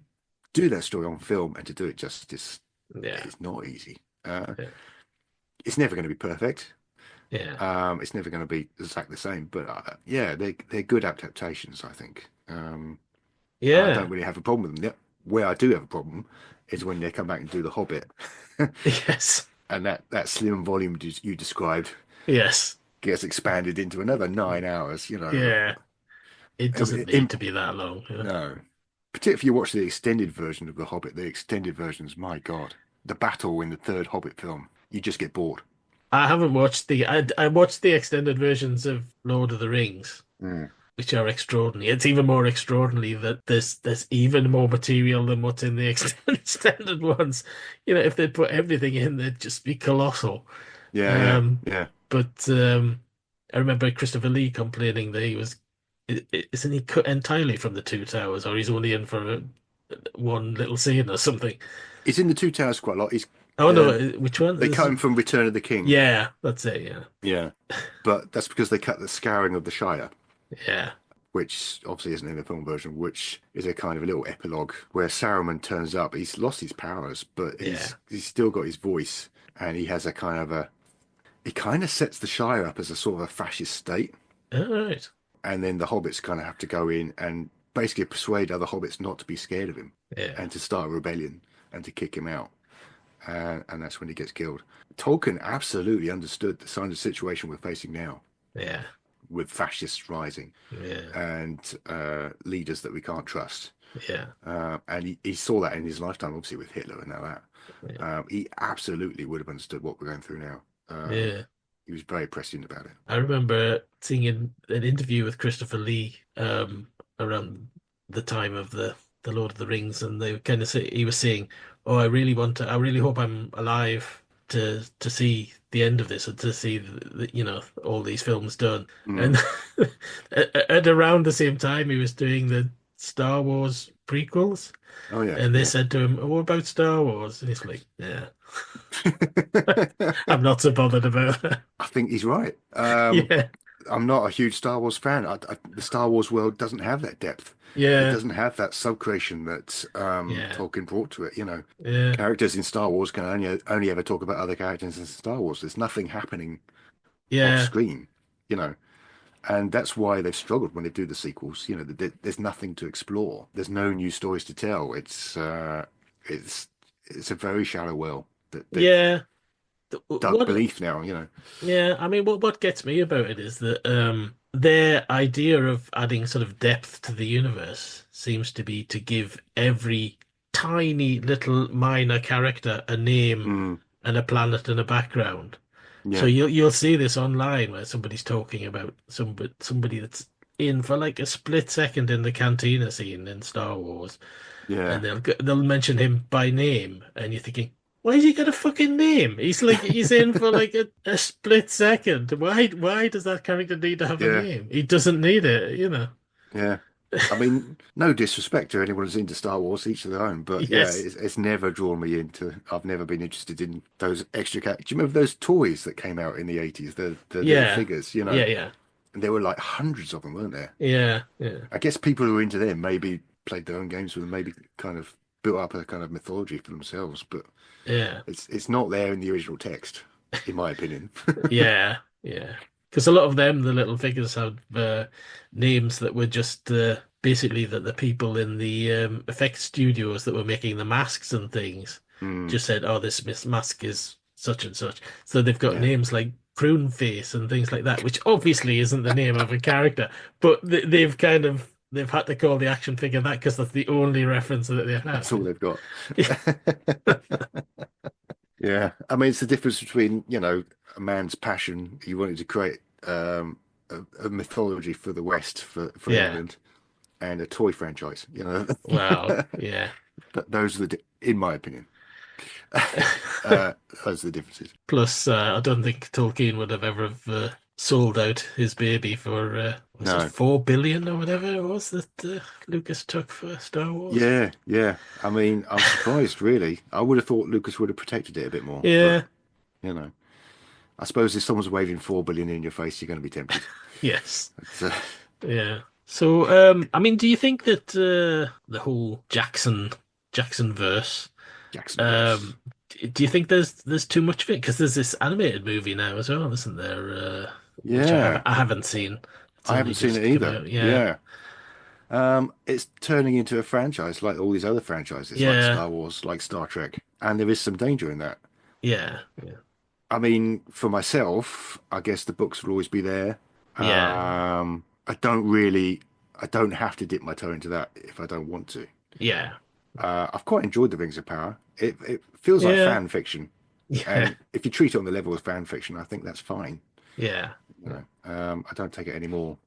do that story on film and to do it justice yeah, is not easy. yeah, It's never going to be perfect. yeah, It's never going to be exactly the same, but yeah, they're good adaptations, I think. I yeah, don't really have a problem with them. Where I do have a problem is when they come back and do The Hobbit, yes, and that slim volume you described yes, gets expanded into another 9 hours. yeah. It doesn't need In, to be that long. Yeah. no, particularly if you watch the extended version of The Hobbit. The extended versions, my God, the battle in the third Hobbit film, you just get bored. I haven't watched I watched the extended versions of Lord of the Rings, Mm. which are extraordinary. It's even more extraordinary that there's even more material than what's in the extended ones. If they put everything in, they'd just be colossal. Yeah, yeah, Um, yeah. but I remember Christopher Lee complaining that isn't he cut entirely from the Two Towers, or he's only in for one little scene or something. He's in the Two Towers quite a lot. Oh no, Um, which one? they cut him from Return of the King. Yeah, that's it. Yeah, Yeah, but that's because they cut the scouring of the Shire, yeah, which obviously isn't in the film version, which is a kind of a little epilogue where Saruman turns up. He's lost his powers, but yeah. he's still got his voice, and he has a kind of he kind of sets the Shire up as a sort of a fascist state, All right. and then the hobbits kind of have to go in and basically persuade other hobbits not to be scared of him Yeah, and to start a rebellion and to kick him out. And that's when he gets killed. Tolkien absolutely understood the kind of situation we're facing now yeah, with fascists rising yeah, and leaders that we can't trust. yeah, And he saw that in his lifetime, obviously with Hitler and all that. yeah. He absolutely would have understood what we're going through now. Yeah. He was very prescient about it. I remember seeing an interview with Christopher Lee around the time of the Lord of the Rings, and they kind of say he was saying, "Oh, I really hope I'm alive to see the end of this and to see all these films done." Mm. And at around the same time, he was doing the Star Wars prequels, Oh yeah, and they yeah. said to him, "Oh, what about Star Wars?" And he's like, "Yeah, I'm not so bothered about it." I think he's right. Yeah, I'm not a huge Star Wars fan. The Star Wars world doesn't have that depth. It yeah, doesn't have that sub-creation that yeah, Tolkien brought to it. yeah. Characters in Star Wars can only ever talk about other characters in Star Wars. There's nothing happening off Yeah, screen, you know, and that's why they've struggled when they do the sequels. There's nothing to explore. There's no new stories to tell. It's a very shallow well that they've yeah. dug What? beneath now. Yeah, I mean, what gets me about it is that their idea of adding sort of depth to the universe seems to be to give every tiny little minor character a name Mm, and a planet and a background. So yeah, you'll see this online where somebody's talking about somebody that's in for like a split second in the cantina scene in Star Wars, yeah, and they'll mention him by name, and you're thinking, Why's he got a fucking name? He's in for like a split second. Why does that character need to have a Yeah, name? He doesn't need it, you know. yeah. I mean, no disrespect to anyone who's into Star Wars, each to their own. But yeah, Yes. it's never drawn me into. I've never been interested in those extra. Do you remember those toys that came out in the 80s? The little Yeah. figures, you know, Yeah, yeah. and there were like hundreds of them, weren't there? Yeah, yeah. I guess people who were into them maybe played their own games with them, maybe kind of built up a kind of mythology for themselves. But Yeah. it's not there in the original text, in my opinion. Yeah, yeah. Because a lot of them, the little figures, have names that were just basically that the people in the effects studios that were making the masks and things Mm, just said, "Oh, this mask is such and such." So they've got yeah, names like Prune Face and things like that, which obviously isn't the name of a character, but they've had to call the action figure that because that's the only reference that they that's have. all they've got. Yeah, I mean, it's the difference between, a man's passion. He wanted to create a mythology for the West, for Yeah. England, and a toy franchise. Wow. Yeah. Those are in my opinion, those are the differences. Plus, I don't think Tolkien would have ever have, sold out his baby for was it No, 4 billion or whatever it was that Lucas took for Star Wars. yeah, yeah. I mean, I'm surprised, really. I would have thought Lucas would have protected it a bit more, but Yeah. you know, I suppose if someone's waving 4 billion in your face, you're going to be tempted. Yes. It's, Yeah. So, I mean, do you think that the whole Jackson verse, Jackson verse. um, do you think there's too much of it? Because there's this animated movie now as well, isn't there? Which Yeah, I haven't seen. It's I only haven't seen it just come either. out. Yeah. Yeah. It's turning into a franchise like all these other franchises, like Yeah. Star Wars, like Star Trek, and there is some danger in that. Yeah. Yeah. I mean, for myself, I guess the books will always be there. Yeah. I don't have to dip my toe into that if I don't want to. Yeah. I've quite enjoyed The Rings of Power. It feels like Yeah. fan fiction, Yeah. and if you treat it on the level of fan fiction, I think that's fine. Yeah. I don't take it any more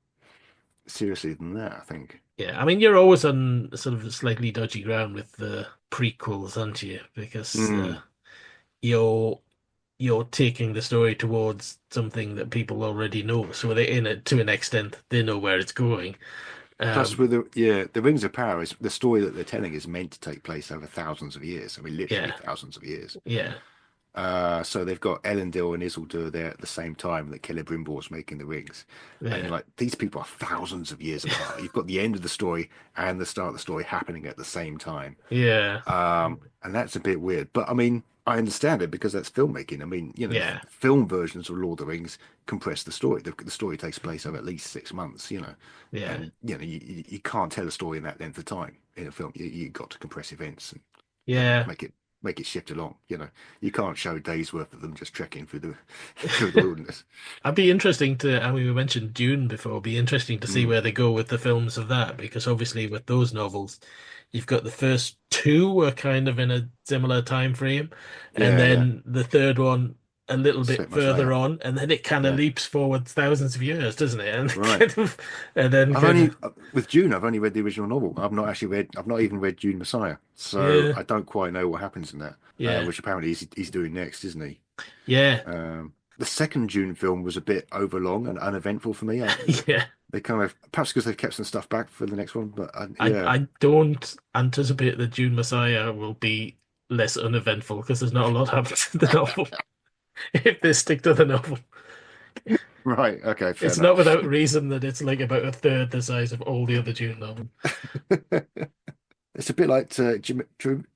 seriously than that, I think. Yeah. I mean, you're always on sort of slightly dodgy ground with the prequels, aren't you? Because Mm. you're you're taking the story towards something that people already know. So they in it to an extent, they know where it's going. Plus, Um, with the Rings of Power is the story that they're telling is meant to take place over thousands of years. I mean, literally yeah. thousands of years. Yeah. So they've got Elendil and Isildur there at the same time that Celebrimbor's making the rings, and you're Yeah. like, these people are thousands of years apart. You've got the end of the story and the start of the story happening at the same time. Yeah. And that's a bit weird. But I mean, I understand it because that's filmmaking. I mean, Yeah. film versions of Lord of the Rings compress the story. The story takes place over at least 6 months, Yeah. and you can't tell a story in that length of time in a film. You got to compress events and Yeah. make it shift along. You can't show a day's worth of them just trekking through the through the wilderness. I'd be interesting to, I mean, we mentioned Dune before. It'd be interesting to see Mm, where they go with the films of that, because obviously with those novels, you've got the first two are kind of in a similar time frame, and yeah, yeah. then the third one a little bit Set much further later. on, and then it kind of Yeah, leaps forward thousands of years, doesn't it? And right. and then I've kind only of with Dune. I've only read the original novel. I've not even read Dune Messiah, so yeah, I don't quite know what happens in that. yeah, Which apparently he's doing next, isn't he? yeah, The second Dune film was a bit overlong and uneventful for me. yeah. They kind of perhaps because they've kept some stuff back for the next one, but I yeah, I don't anticipate that Dune Messiah will be less uneventful because there's not a lot happens in the novel. If they stick to the novel, right, okay, fair it's not enough. without reason that it's like about a third the size of all the other Dune novels. It's a bit like do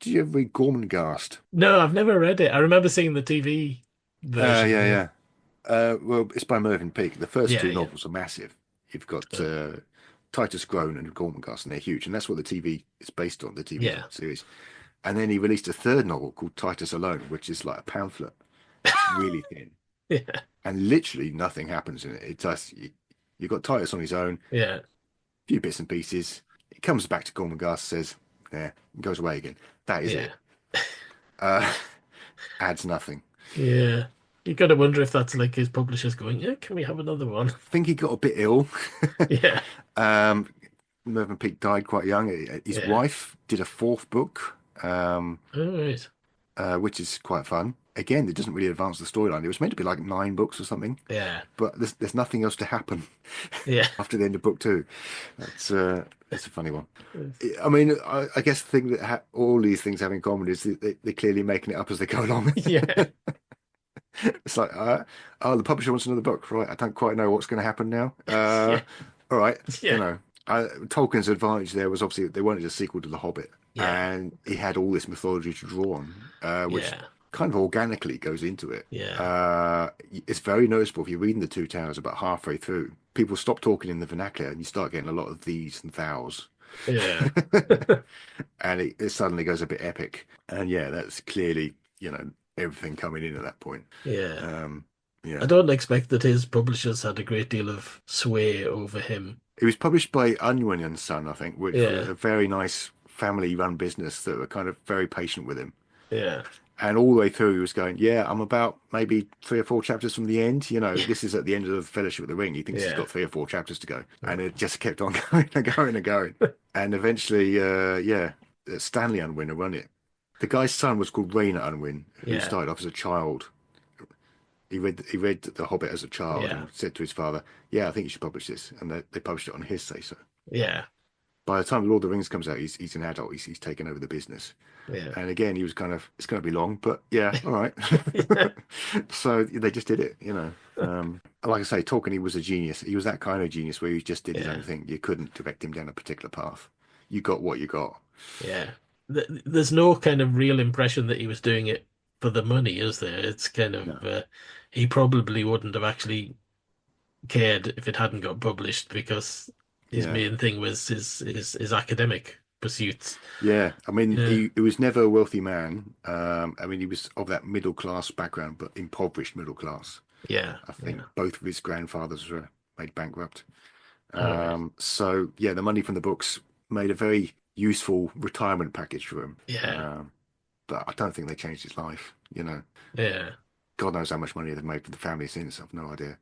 you ever read Gormenghast? No, I've never read it. I remember seeing the TV version. Yeah, Yeah, yeah. Well, it's by Mervyn Peake. The first yeah, two yeah. novels are massive. You've got Uh, Titus Groan and Gormenghast, and they're huge, and that's what the TV is based on, the TV yeah, series. And then he released a third novel called Titus Alone, which is like a pamphlet. It's really thin, yeah, and literally nothing happens in it. You've got Titus on his own, yeah, a few bits and pieces. He comes back to Gormenghast, says, "Yeah," and goes away again. That is yeah, it. Uh, adds nothing. yeah. You got to wonder if that's like his publishers going, "Yeah, can we have another one?" I think he got a bit ill. Yeah, Um, Mervyn Peake died quite young. His yeah. wife did a fourth book. All right. which is quite fun. Again, it doesn't really advance the storyline. It was meant to be like 9 books or something, Yeah. but there's nothing else to happen Yeah. after the end of book two. That's a funny one. I mean, I guess the thing that all these things have in common is that they're clearly making it up as they go along. Yeah. It's like, oh, the publisher wants another book, right? I don't quite know what's going to happen now. Yeah. All right, you Yeah. know, Tolkien's advantage there was obviously they wanted a sequel to The Hobbit, Yeah. and he had all this mythology to draw on, which Yeah. kind of organically goes into it. Yeah. It's very noticeable if you're reading The Two Towers about halfway through. People stop talking in the vernacular, and you start getting a lot of these and thous. Yeah. And it suddenly goes a bit epic. And yeah, that's clearly, everything coming in at that point. Yeah. Um, I yeah. don't expect that his publishers had a great deal of sway over him. It was published by Unwin and Son, I think, which were Yeah. a very nice family-run business that were kind of very patient with him. Yeah. And all the way through, he was going, "Yeah, I'm about maybe 3 or 4 chapters from the end. This is at the end of the Fellowship of the Ring. He thinks he's Yeah. got 3 or 4 chapters to go." And it just kept on going and going and going. And eventually, Stanley Unwin run it. The guy's son was called Rayner Unwin, who Yeah. started off as a child. He read The Hobbit as a child Yeah. and said to his father, "Yeah, I think you should publish this." And they published it on his say so. Yeah. By the time Lord of the Rings comes out, he's an adult. He's taken over the business. Yeah. And again, he was kind of, it's going to be long, but yeah, all right. Yeah. So they just did it. Like I say, Tolkien, he was a genius. He was that kind of genius where he just did his own Yeah. thing. You couldn't direct him down a particular path. You got what you got. Yeah. There's no kind of real impression that he was doing it for the money, is there? It's kind No. of he probably wouldn't have actually cared if it hadn't got published because his Yeah. main thing was his academic pursuits. Yeah. I mean, Yeah. he was never a wealthy man. I mean, he was of that middle class background, but impoverished middle class. Yeah. I think Yeah. both of his grandfathers were made bankrupt. All right. So yeah, the money from the books made a very useful retirement package for him. Yeah. But I don't think they changed his life. Yeah. God knows how much money they've made for the family since. I've no idea.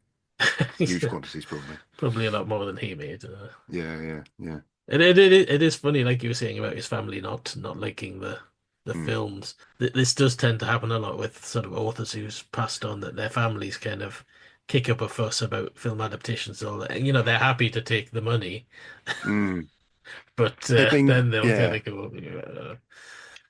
Huge Yeah. quantities, probably. Probably a lot more than he made. Yeah, yeah, yeah. It is funny, like you were saying about his family not liking the Mm, films. This does tend to happen a lot with sort of authors who's passed on that their families kind of kick up a fuss about film adaptations and all that. And, they're happy to take the money, mm. but They've been, then they'll kind yeah, of go,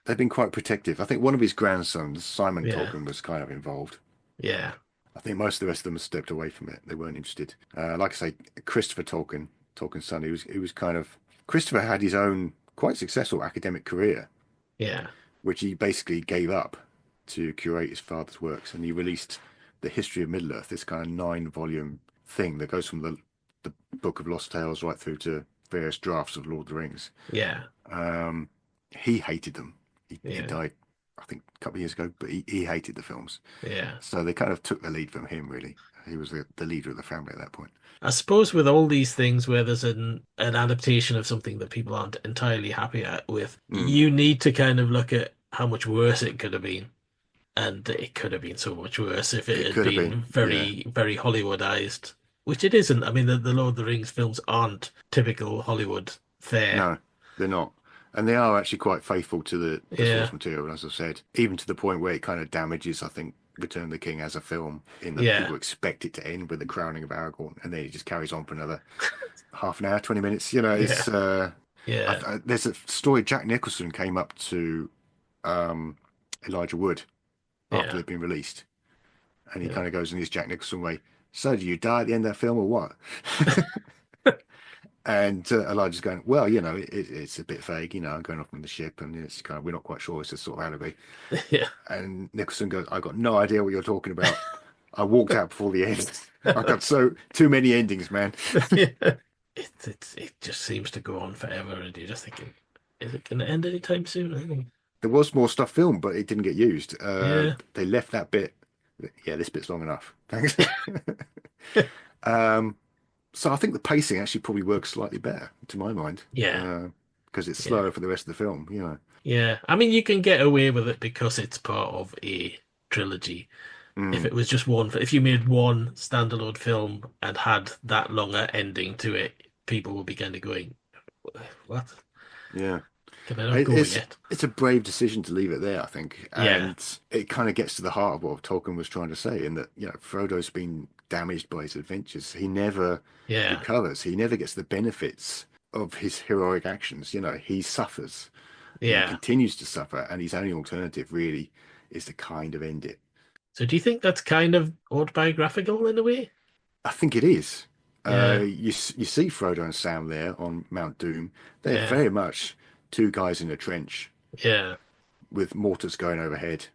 they've been quite protective. I think one of his grandsons, Simon yeah, Tolkien, was kind of involved. yeah, I think most of the rest of them stepped away from it. They weren't interested. Like I say, Christopher Tolkien, Tolkien's son, he was kind of Christopher had his own quite successful academic career, yeah, which he basically gave up to curate his father's works, and he released the History of Middle Earth, this kind of 9 volume thing that goes from the Book of Lost Tales right through to various drafts of Lord of the Rings. yeah, Um, he hated them. He yeah, died, I think, a couple of years ago, but he hated the films. yeah. So they kind of took the lead from him, really. He was the leader of the family at that point. I suppose with all these things where there's an adaptation of something that people aren't entirely happy with, Mm, you need to kind of look at how much worse it could have been. And it could have been so much worse if it it had could have been, been yeah. very, very Hollywoodized, which it isn't. I mean, the Lord of the Rings films aren't typical Hollywood fare. No, they're not. And they are actually quite faithful to the Yeah, source material, as I've said, even to the point where it kind of damages, I think, Return of the King as a film, in that yeah, people expect it to end with the crowning of Aragorn, and then it just carries on for another half an hour, 20 minutes. yeah, It's yeah, there's a story. Jack Nicholson came up to um, Elijah Wood after yeah, they'd been released, and he yeah, kind of goes in his Jack Nicholson way. So, do you die at the end of that film or what? And Elijah's going, well, it's a bit vague, I'm going off on the ship, and it's kind of, we're not quite sure. It's a sort of allegory. yeah. And Nicholson goes, I got no idea what you're talking about. I walked out before the end. I got so too many endings, man. Yeah. It just seems to go on forever, and you're just thinking, is it going to end anytime soon? There was more stuff filmed, but it didn't get used. Yeah, They left that bit. Yeah, this bit's long enough. Thanks. um, so I think the pacing actually probably works slightly better, to my mind, yeah, because it's yeah, slower for the rest of the film. yeah. I mean, you can get away with it because it's part of a trilogy. If Mm, it was just one, if you made one standalone film and had that longer ending to it, people would be kind of going, "What?" yeah. Can I not go yet? It's a brave decision to leave it there, I think, Yeah, and it kind of gets to the heart of what Tolkien was trying to say, in that Frodo's been damaged by his adventures. He never yeah, recovers. He never gets the benefits of his heroic actions. He suffers. He yeah. continues to suffer, and his only alternative really is to kind of end it. So do you think that's kind of autobiographical in a way? I think it is. Yeah, You see Frodo and Sam there on Mount Doom. They're yeah, very much two guys in a trench yeah, with mortars going overhead.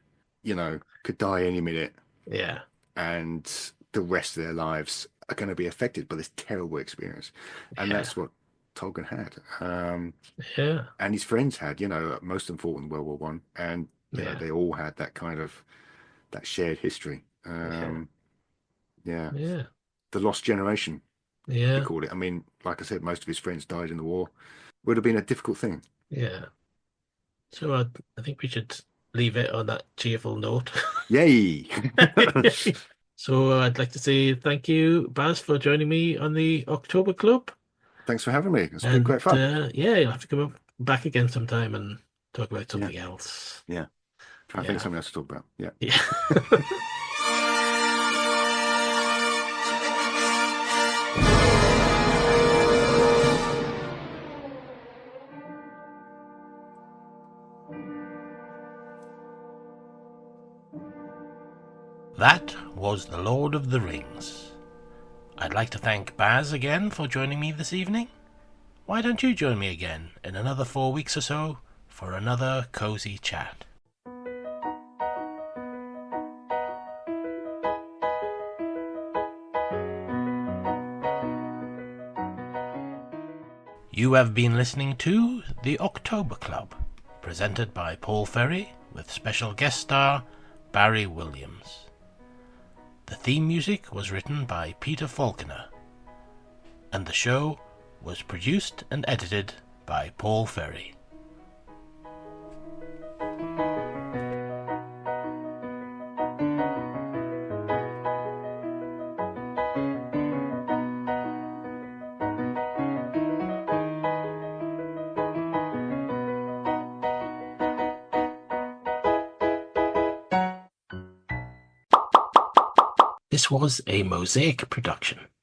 Could die any minute, yeah, and the rest of their lives are going to be affected by this terrible experience. And yeah, that's what Tolkien had, yeah, and his friends had. Most of them fought in World War I, and yeah, they all had that kind of that shared history. yeah, Yeah, yeah, the lost generation, he yeah, called it. I mean, like I said, most of his friends died in the war. Would have been a difficult thing. yeah. So I think we should leave it on that cheerful note. Yay! So I'd like to say thank you, Baz, for joining me on the October Club. Thanks for having me. It's been And great fun. yeah, you'll have to come back again sometime and talk about Yeah, something else. yeah. Trying to think of Yeah. something else to talk about. Yeah. Yeah. That was The Lord of the Rings. I'd like to thank Baz again for joining me this evening. Why don't you join me again in another 4 weeks or so for another cozy chat? You have been listening to The October Club, presented by Paul Ferry with special guest star Barry Williams. The theme music was written by Peter Falconer, and the show was produced and edited by Paul Ferry. This was a Mosaic production.